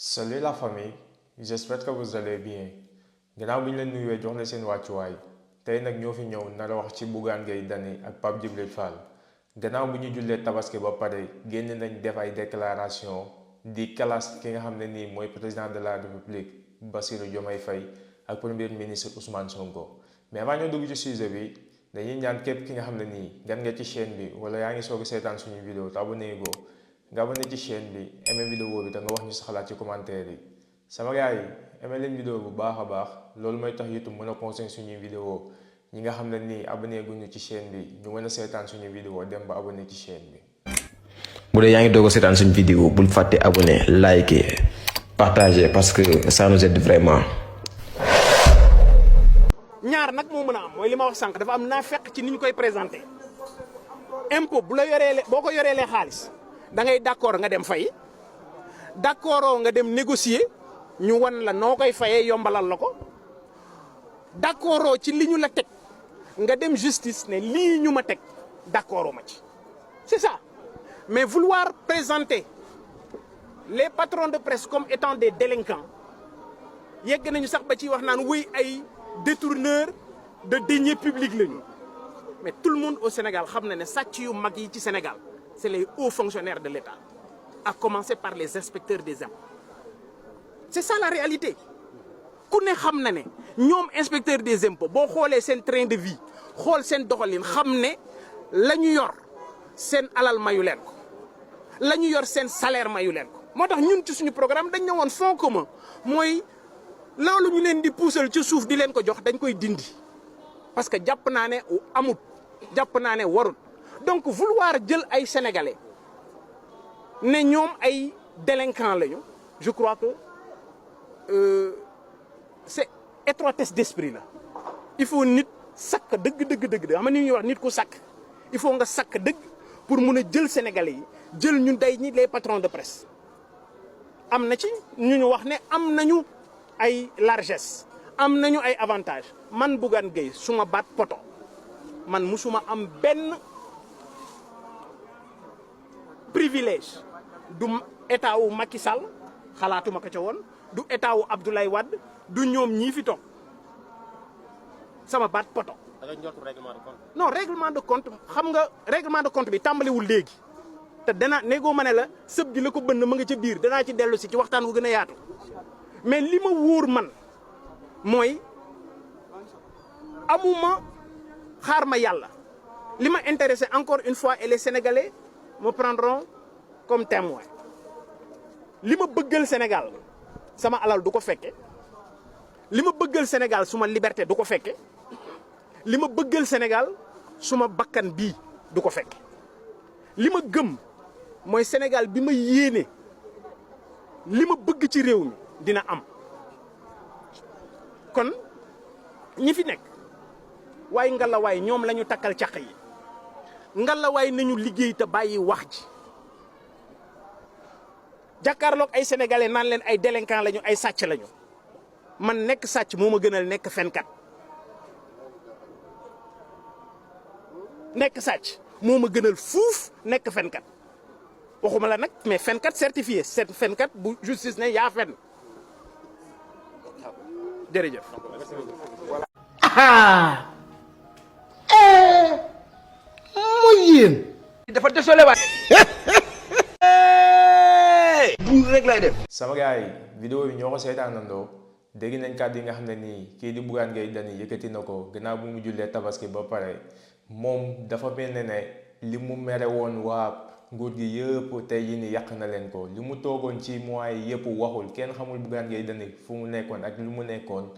Salut la famille, j'espère que vous allez bien. Gannaaw bi ñu leen nuyuwee jox la seen wàccuwaay tey nag ñoo fi ñëw nar a wax ci Bougane Gueye Dany ak Pape Djibril Fall. Gannaaw bi ñu jullee tabaski ba pare génn nañ def ay déclaration di kalas ki nga xam ne nii mooy président de la république Bassirou Diomaye Faye ak premier ministre Ousmane Sonko. Mais avant ñoo dugg ci sujet bi dañuy ñaan képp ki nga xam ne nii gan nga ci chaîne bi wala yaa ngi soog a seetaan suñu vidéo te abonné go nga abonné ci chaîne bi aimé vidéo bi te nga wax ñu sa xalaat ci commentaire yi. Sama gars yi aimé leen vidéo bu baax a baax loolu mooy tax YouTube mën a conseiller suñuy vidéo ñi nga xam ne nii abonné guñu ci chaîne bi ñu mën a seetaan suñu vidéo dem ba abonné ci chaîne bi. bu dee yaa ngi doog a seetaan suñu vidéo bul fàtte abonné liker partager parce que ça nous aide vraiment. ñaar nag moo mën a am mooy li ma wax sànq dafa am naa fekk ci ni ñu koy présenté impôt bu la yoree boo ko yoreelee xaalis da ngay d'accord nga dem fay d'accord nga dem négocier ñu wan la noo koy fayee yombalal la ko d'accord ci li ñu la teg nga dem justice ne lii ñu ma teg d'accord ma ci c'est ça mais vouloir présenter les patrons de presse comme étant des délinquants yegg nañu sax ba ci wax naan wuy ay détourneur de deniers publics lañu mais tout le monde au Sénégal xam na ne sàcc yu mag yi ci Sénégal c'est les hauts fonctionnaires de l'État à commencer par les inspecteurs des impôts c'est ça la réalité ku ne xam na ne ñoom inspecteurs des impôts boo xoolee seen train de vie xool seen doxalin xam ne la ñu yor seen alal mayu leen ko la ñu yor seen salaire mayu leen ko moo tax ñun ci suñu programme dañ ne woon fonds commun mooy loolu ñu leen di puusal ci suuf di leen ko jox dañ koy dindi parce que jàpp naa ne amut jàpp naa ne warut donc vouloir jël ay sénégalais ne ñoom ay délinquants lañu je crois que c'est étroitesse d'esprit la il faut nit sakk dëgg xam nga ni ñuy wax nit ku sakk il faut nga sakk dëgg pour mun a jël sénégalais yi jël ñu day ñi les patrons de presse am na ci ñu wax ne am nañu ay largesse am nañu ay avantage man Bougane Gueye suma baat poto man musuma am benn privilège du état wu Macky Sall xalaatuma ko ca woon du état wu Abdoulaye Wade du ñoom ñii fi toog sama baat poto. da nga njortu règlement de compte. non règlement de compte xam nga règlement de compte bi tàmbaliwul léegi te dana néegoo ma ne la sëb gi la ko bënn ma nga ca biir danaa ci dellu si ci waxtaan wu gën a yaatu mais li ma wóor man mooy amuma xaar ma yàlla li ma intéressé encore une fois et les Sénégalais me prendront comme témoin li ma bëggal Sénégal sama alal du ko fekke li ma bëggal Sénégal suma liberté du ko fekke li ma bëggal Sénégal suma bakkan bii du ko fekke li ma gëm mooy Sénégal bi ma yéene li ma bëgg ci réew mi dina am kon ñi fi nekk waaye ngalawaay ñoom la ñu takkal caq yi ngalawaay nañu liggéey te bàyyi wax ji jàkkaarloog ay sénégalais naan leen ay délinquants lañu ay sàcc lañu man nekk sàcc moo ma gënal nekk fenkat nekk sàcc moo ma gënal fuuf nekk fenkat waxuma la nag mais fenkat certifié c'est fenkat bu justice ne yaa fen jërëjëf. mooy yéen. dafa désolé waat. buur rek lay def. Sama gars yi vidéo yi ñoo ko seetaanandoo dégg nañ kàddu yi nga xam ne nii kii di Bougane Gueye Dany yëkkati na ko gannaaw bu mu jullee tabaski ba pare moom dafa mel ne li mu mere woon waa nguur gi yëpp tey yi ni yàq na leen ko li mu toogoon ci mois yi yëpp waxul kenn xamul Bougane Gueye Dany fu mu nekkoon ak lu mu nekkoon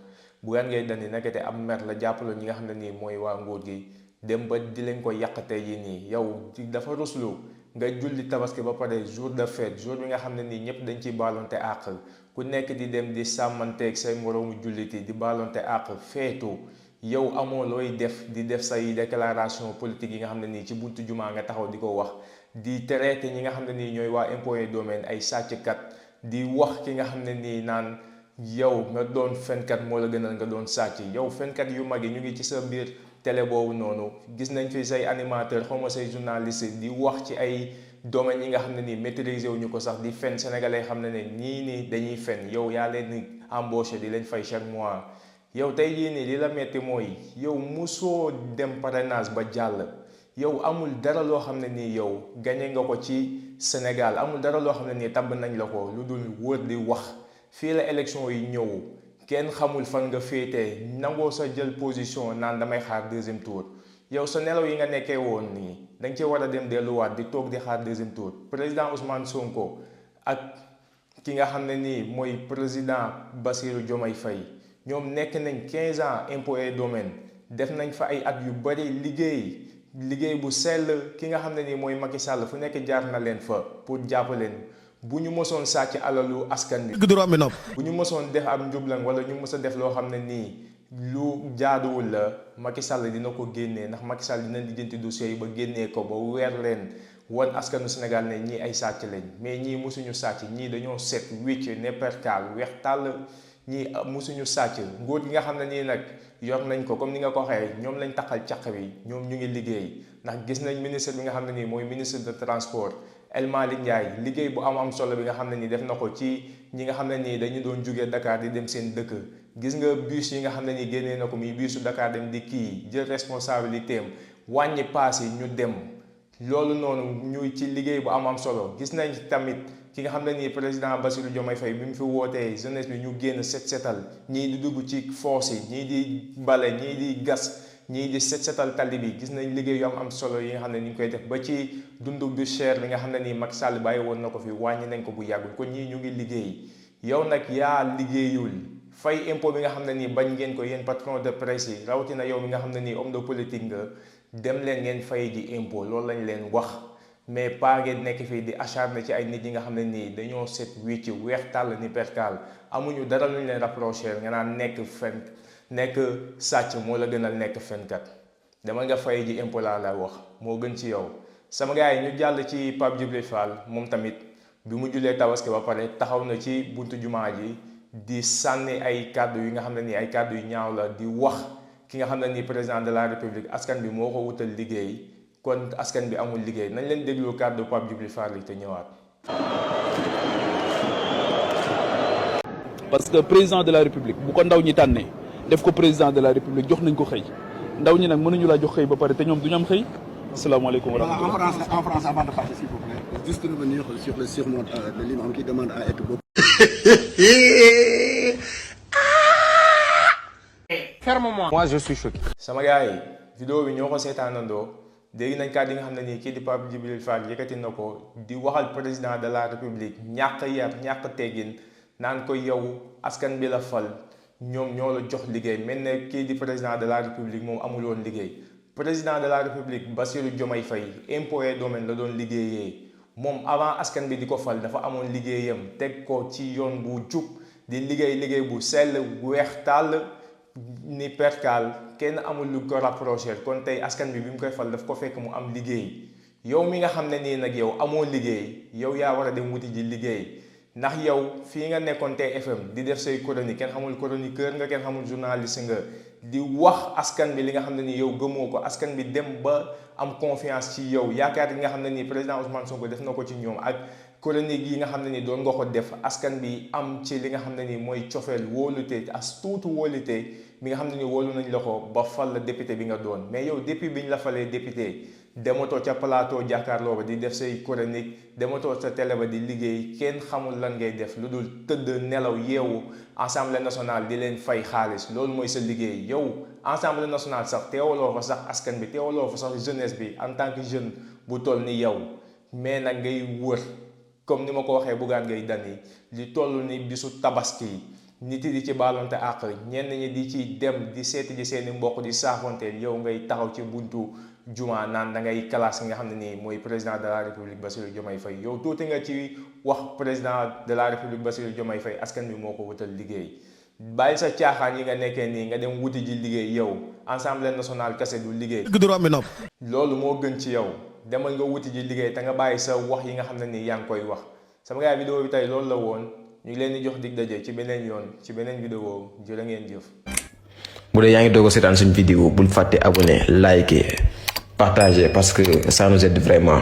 Bougane Gueye Dany nekkate am mer la jàppaloo ñi nga xam ne nii mooy waa nguur gi dem ba di leen ko yàq tey yi nii yow dafa ruslu nga julli tabaski ba pare jour de fête jour bi nga xam ne nii ñëpp dañ ciy baalonte àq ku nekk di dem di sàmmanteeg say moroomu julliti di baalonte àq feetu yow amoo looy def di def say déclaration politique yi nga xam ne nii ci buntu jumaa nga taxaw di ko wax di traité ñi nga xam ne nii ñooy waa impôts et domaines ay sàcckat di wax ki nga xam ne nii naan yow nga doon fenkat moo la gënal nga doon sàcc yow fenkat yu mag yi ñu ngi ci sa biir télé boobu noonu gis nañ fi say animateur xaw ma say journaliste di wax ci ay domaine yi nga xam ne nii maîtriser wuñu ko sax di fen sénégalais xam ne ne ñii nii dañuy fen yow yaa leen di embauché di leen fay chaque mois yow tey jii nii li la metti mooy yow musoo dem parrainage ba jàll yow amul dara loo xam ne nii yow gagné nga ko ci Sénégal amul dara loo xam ne nii tabb nañ la ko lu dul wër di wax fii la élection yi ñëw kenn xamul fan nga féetee nangoo sa jël position naan damay xaar deuxième tour yow sa nelaw yi nga nekkee woon nii da nga ci war a dem delluwaat di toog di xaar deuxième tour président Ousmane Sonko ak ki nga xam ne nii mooy président Bassirou Diomaye Faye ñoom nekk nañ 15 ans impôts et domaines def nañ fa ay at yu bari liggéey bu sell ki nga xam ne nii mooy Macky Sall fu nekk jaar na leen fa pour jàppaleen bu ñu mësoon sàcc alalu askan bi bu ñu mësoon def am njublang wala ñu mës a def loo xam ne nii lu jaaduwul la Macky Sall dina ko génnee ndax Macky Sall dina lijjanti dossier yi ba génnee ko ba weer leen wan askanu Sénégal ne ñii ay sàcc lañ mais ñii mosuñu sàcc ñii dañoo set wicc ne perkaal weex tàll ñii mosuñu sàcc nguur gi nga xam ne nii nag yor nañ ko comme ni nga ko waxee ñoom lañ taxal caq bi ñoom ñu ngi liggéey ndax gis nañ ministre bi nga xam ne nii mooy ministre de transport El Malick Ndiaye liggéey bu am solo bi nga xam ne nii def na ko ci ñi nga xam ne nii dañu doon jugee Dakar di dem seen dëkk gis nga bus yi nga xam ne nii génnee na ko muy busu Dakar dem di kii jël responsabilité am wàññi paas yi ñu dem loolu noonu ñuy ci liggéey bu am solo gis nañ tamit ki nga xam ne nii président Bassirou Diomaye Faye bi mu fi wootee jeunesse bi ñu génn setal ñii di dugg ci foos yi ñii di bale ñii di gas ñii di setal tali bi gis nañ liggéey yu am solo yi nga xam ne ñu ngi koy def ba ci dundu bu cher li nga xam ne nii Macky Sall bàyyi woon na ko fi wàññi nañ ko bu yàggul kon ñii ñu ngi liggéey yow nag yaa liggéeyul fay impôt bi nga xam ne nii bañ ngeen ko yéen patron de presse yi rawatina yow mi nga xam ne nii homme de politique nga dem leen ngeen fay ji impôt loolu lañ leen wax mais pas ngeen nekk fii di acharné ci ay nit yi nga xam ne nii dañoo set wicc weex tàll ni perkaal amuñu dara lu ñu leen rapproché nga naan nekk sàcc moo la gënal nekk fenkat dama nga fay ji impôt laa la wax moo gën ci yow sama gars yi ñu jàll ci Pape Djibril Fall moom tamit bi mu julee tabaski ba pare taxaw na ci buntu jumaa ji di sànni ay kàddu yi nga xam ne nii ay kàddu yu ñaaw la di wax ki nga xam ne nii président de la république askan bi moo ko wutal liggéey kon askan bi amul liggéey nañ leen déglu kàddu Pape Djibril Fall yi te ñëwaat. parce que président de la république bu ko ndaw ñi tànnee def ko président de la république jox nañ ko xëy ndaw ñi nag mënuñu laa jox xëy ba pare te ñoom du ñu am xëy. asalaamaaleykum wa rahmatulah. En France, avant de partir, s'il vous plaît, juste revenir sur le surnom de l'imam qui demande à être beau. Ferme-moi. Moi, je suis choqué. sama gars yi vidéo bi ñoo ko seetaanandoo dégg nañ kàddu yi nga xam ne nii kii di Pape Djibril Fall yëkkati na ko di waxal président de la république ñàkk yar ñàkk teggin naan ko yow askan bi la fal ñoom ñoo la jox liggéey mel ne kii di président de la république moom amul woon liggéey. président de la république Bassirou Diomaye Faye impôts et domaines la doon liggéeyee moom avant askan bi di ko fal dafa amoon liggéeyam teg ko ci yoon bu jub di liggéey bu sell weex tàll ni perkaal kenn amul lu ko rapproché kon tey askan bi mu koy fal daf ko fekk mu am liggéey yow mi nga xam ne nii nag yow amoo liggéey yow yaa war a dem wuti ji liggéey ndax yow fii nga nekkoon TFM di def say chronique kenn xamul chroniqueur nga kenn xamul journaliste nga di wax askan bi li nga xam ne ni yow gëmoo ko askan bi dem ba am confiance ci yow yaakaar yi nga xam ne ni président Ousmane Sonko def na ko ci ñoom ak chronique yi nga xam ne ni doon nga ko def askan bi am ci li nga xam ne ni mooy cofeel wóolute as tuuti wóolute mi nga xam ne ni wóolu nañ la ko ba fal la député bi nga doon mais yow depuis bi ñu la falee député dematoo ca plateau jàkkaarloo ba di def say chronique dematoo sa télé ba di liggéey kenn xamul lan ngay def lu dul tëdd nelaw yeewu assemblée nationale di leen fay xaalis loolu mooy sa liggéey yow assemblée nationale sax teewaloo fa sax askan bi teewaloo fa sax jeunesse bi en tant que jeune bu toll ni yow mais nag ngay wër comme ni ma ko waxee Bougane Gueye Dany li toll ni bisu tabaski nit yi di ci baalonte àq ñenn ñi di ci dem di seeti ji seeni mbokk di saafonteel yow ngay taxaw ci buntu juma naan da ngay classe nga xam ne nii mooy président de la république Bassirou Diomaye Faye yow tuuti nga ci wax président de la république Bassirou Diomaye Faye askan bi moo ko wutal liggéey bàyyi sa caaxaan yi nga nekkee nii nga dem wuti ji liggéey yow assemblée nationale kese du liggéey loolu moo gën ci yow demal nga wuti ji liggéey te nga bàyyi sa wax yi nga xam ne nii yaa ngi koy wax sama gars vidéo bi tey loolu la woon ñu ngi leen di jox dig daje ci beneen yoon ci beneen vidéo jërë ngeen jëf. bu dee yaa ngi doog a seetaan suñu vidéo bul fàtte abonné liker partager parce que ça nous aide vraiment.